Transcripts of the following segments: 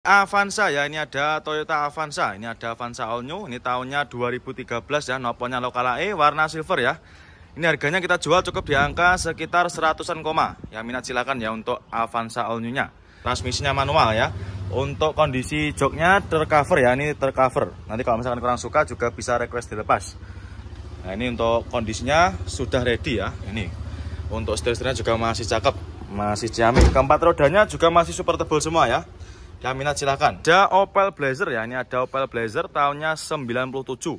Avanza ya, ini ada Toyota Avanza. Ini ada Avanza All New. Ini tahunnya 2013 ya, noponya lokal AE, warna silver ya. Ini harganya kita jual cukup di angka sekitar 100-an koma. Yang minat silakan ya untuk Avanza All New-nya. Transmisinya manual ya. Untuk kondisi joknya tercover ya, ini tercover. Nanti kalau misalkan kurang suka juga bisa request dilepas. Nah, ini untuk kondisinya sudah ready ya. Ini untuk setir-setirnya juga masih cakep, masih ciamik. Keempat rodanya juga masih super tebal semua ya. Yang minat silahkan. Ada Opel Blazer ya, ini ada Opel Blazer tahunnya 97.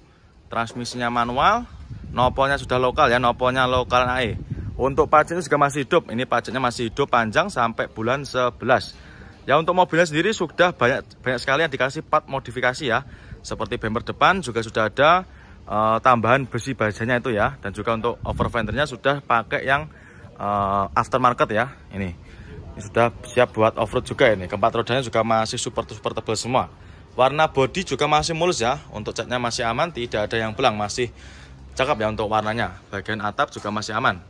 Transmisinya manual, nopolnya sudah lokal ya, nopolnya lokal AE. Untuk pajaknya juga masih hidup, ini pajaknya masih hidup panjang sampai bulan 11. Ya, untuk mobilnya sendiri sudah banyak sekali yang dikasih part modifikasi ya. Seperti bumper depan juga sudah ada tambahan besi bajanya itu ya. Dan juga untuk over fendernya sudah pakai yang aftermarket ya, ini sudah siap buat off-road juga ini. Keempat rodanya juga masih super tebal semua. Warna bodi juga masih mulus ya. Untuk catnya masih aman, tidak ada yang belang, masih cakep ya untuk warnanya. Bagian atap juga masih aman.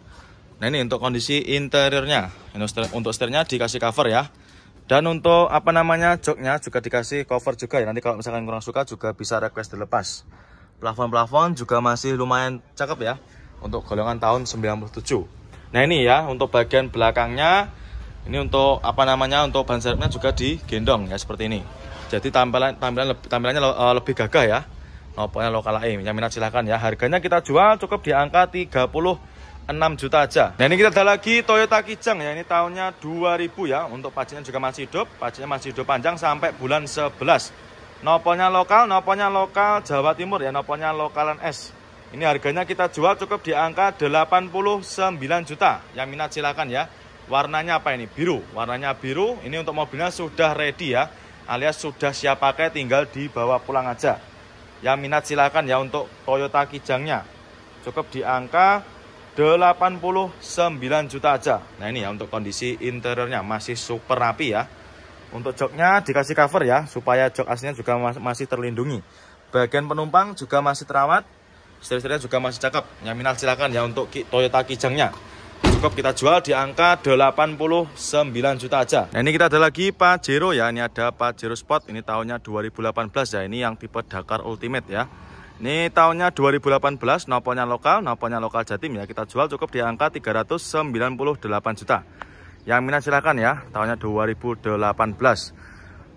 Nah, ini untuk kondisi interiornya. Ini untuk setirnya dikasih cover ya. Dan untuk joknya juga dikasih cover juga ya. Nanti kalau misalkan kurang suka juga bisa request dilepas. Plafon juga masih lumayan cakep ya. Untuk golongan tahun 97. Nah, ini ya untuk bagian belakangnya. Ini untuk untuk ban serepnya juga digendong ya seperti ini. Jadi tampilannya lebih gagah ya. Nopolnya lokal AE. Yang minat silahkan ya. Harganya kita jual cukup di angka 36 juta aja. Nah, ini kita ada lagi Toyota Kijang ya. Ini tahunnya 2000 ya. Untuk pajaknya juga masih hidup. Pajaknya masih hidup panjang sampai bulan 11. Nopolnya lokal Jawa Timur ya. Nopolnya lokalan S. Ini harganya kita jual cukup di angka 89 juta. Yang minat silahkan ya. Warnanya apa ini? Biru. Warnanya biru. Ini untuk mobilnya sudah ready ya. Alias sudah siap pakai, tinggal dibawa pulang aja. Yang minat silakan ya untuk Toyota Kijangnya. Cukup di angka 89 juta aja. Nah, ini ya untuk kondisi interiornya masih super rapi ya. Untuk joknya dikasih cover ya, supaya jok aslinya juga masih terlindungi. Bagian penumpang juga masih terawat. Setir-setirnya juga masih cakep. Yang minat silakan ya untuk Toyota Kijangnya. Cukup kita jual di angka 89 juta aja. Nah, ini kita ada lagi Pajero ya. Ini ada Pajero Sport. Ini tahunnya 2018 ya. Ini yang tipe Dakar Ultimate ya. Ini tahunnya 2018. Nopolnya lokal Jatim ya. Kita jual cukup di angka 398 juta. Yang minat silahkan ya. Tahunnya 2018.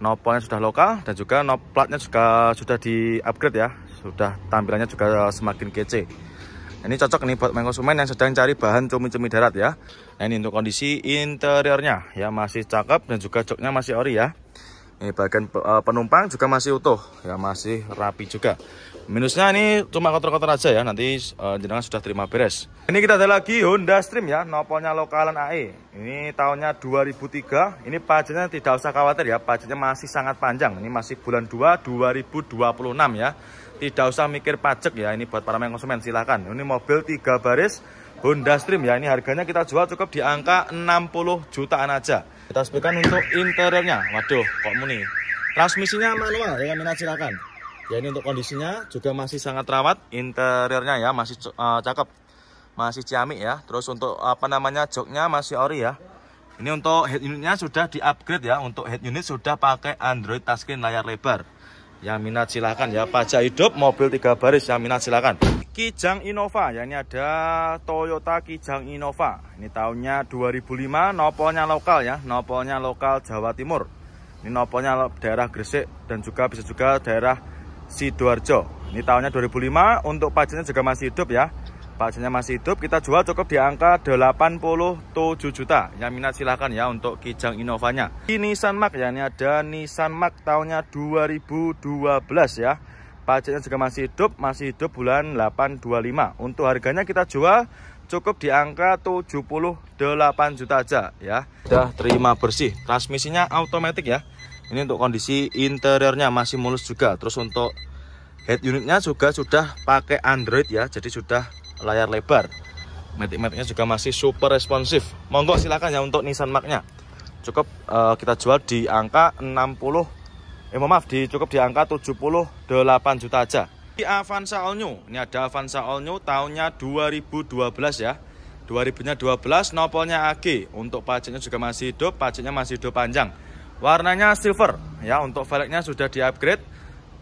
Nopolnya sudah lokal dan juga platnya juga sudah di upgrade ya. Sudah tampilannya juga semakin kece. Ini cocok nih buat konsumen yang sedang cari bahan cumi-cumi darat ya. Nah, ini untuk kondisi interiornya ya masih cakep dan juga joknya masih ori ya. Ini bagian penumpang juga masih utuh ya, masih rapi juga. Minusnya ini cuma kotor-kotor aja ya, nanti jenengan sudah terima beres. Ini kita ada lagi Honda Stream ya, nopolnya lokalan AE. Ini tahunnya 2003. Ini pajaknya tidak usah khawatir ya, pajaknya masih sangat panjang. Ini masih bulan 2 2026 ya. Tidak usah mikir pajak ya, ini buat para konsumen silahkan. Ini mobil 3 baris Honda Stream ya. Ini harganya kita jual cukup di angka 60 jutaan aja. Kita speakan untuk interiornya. Waduh, kok muni. Transmisinya manual ya, minat silakan. Ya, ini untuk kondisinya juga masih sangat rawat. Interiornya ya masih cakep, masih ciamik ya. Terus untuk joknya masih ori ya. Ini untuk head unitnya sudah di upgrade ya. Untuk head unit sudah pakai Android touchscreen layar lebar. Yang minat silahkan ya. Pajak hidup, mobil 3 baris, yang minat silahkan. Kijang Innova ya, ini ada Toyota Kijang Innova. Ini tahunnya 2005, nopolnya lokal ya, nopolnya lokal Jawa Timur. Ini nopolnya daerah Gresik dan juga bisa juga daerah Sidoarjo. Ini tahunnya 2005, untuk pajaknya juga masih hidup ya. Pajaknya masih hidup, kita jual cukup di angka 87 juta. Yang minat silahkan ya untuk Kijang Innovanya. Ini Nissan Mark ya, ini ada Nissan Mark tahunnya 2012 ya. Pajaknya juga masih hidup bulan 825. Untuk harganya kita jual cukup di angka 78 juta aja ya. Sudah terima bersih. Transmisinya automatic ya. Ini untuk kondisi interiornya masih mulus juga. Terus untuk head unitnya juga sudah pakai Android ya. Jadi sudah layar lebar. Matic-maticnya juga masih super responsif. Monggo silakan ya untuk Nissan Mark-nya. Cukup kita jual di angka cukup di angka 78 juta aja. Di Avanza All New. Ini ada Avanza All New tahunnya 2012 ya. 2000-nya 12, nopolnya AG. Untuk pajaknya juga masih hidup, pajaknya masih hidup panjang. Warnanya silver ya. Untuk velgnya sudah di-upgrade.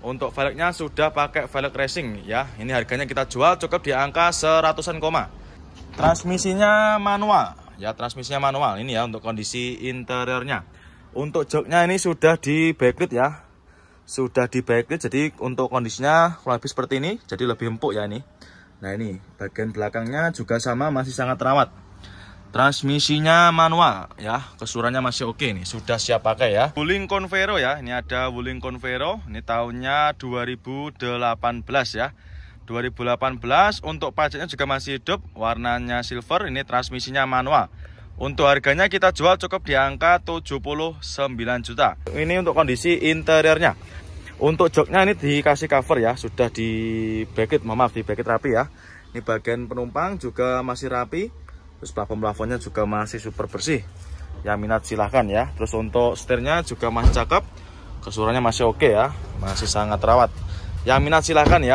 Untuk velgnya sudah pakai velg racing ya. Ini harganya kita jual cukup di angka 100-an koma. Transmisinya manual ya, transmisinya manual ini ya untuk kondisi interiornya. Untuk joknya ini sudah di backlit ya. Sudah di backlit, jadi untuk kondisinya kurang lebih seperti ini, jadi lebih empuk ya ini. Nah ini bagian belakangnya juga sama, masih sangat terawat. Transmisinya manual ya, kesurannya masih oke nih, sudah siap pakai ya. Wuling Convero ya, ini ada Wuling Convero, ini tahunnya 2018 ya. 2018, untuk pajaknya juga masih hidup, warnanya silver, ini transmisinya manual. Untuk harganya kita jual cukup di angka 79 juta. Ini untuk kondisi interiornya. Untuk joknya ini dikasih cover ya, sudah di backlit, maaf di backlit rapi ya. Ini bagian penumpang juga masih rapi. Terus plafon-plafonnya juga masih super bersih. Yang minat silahkan ya. Terus untuk setirnya juga masih cakep. Kesurannya masih oke ya. Masih sangat terawat. Yang minat silahkan ya.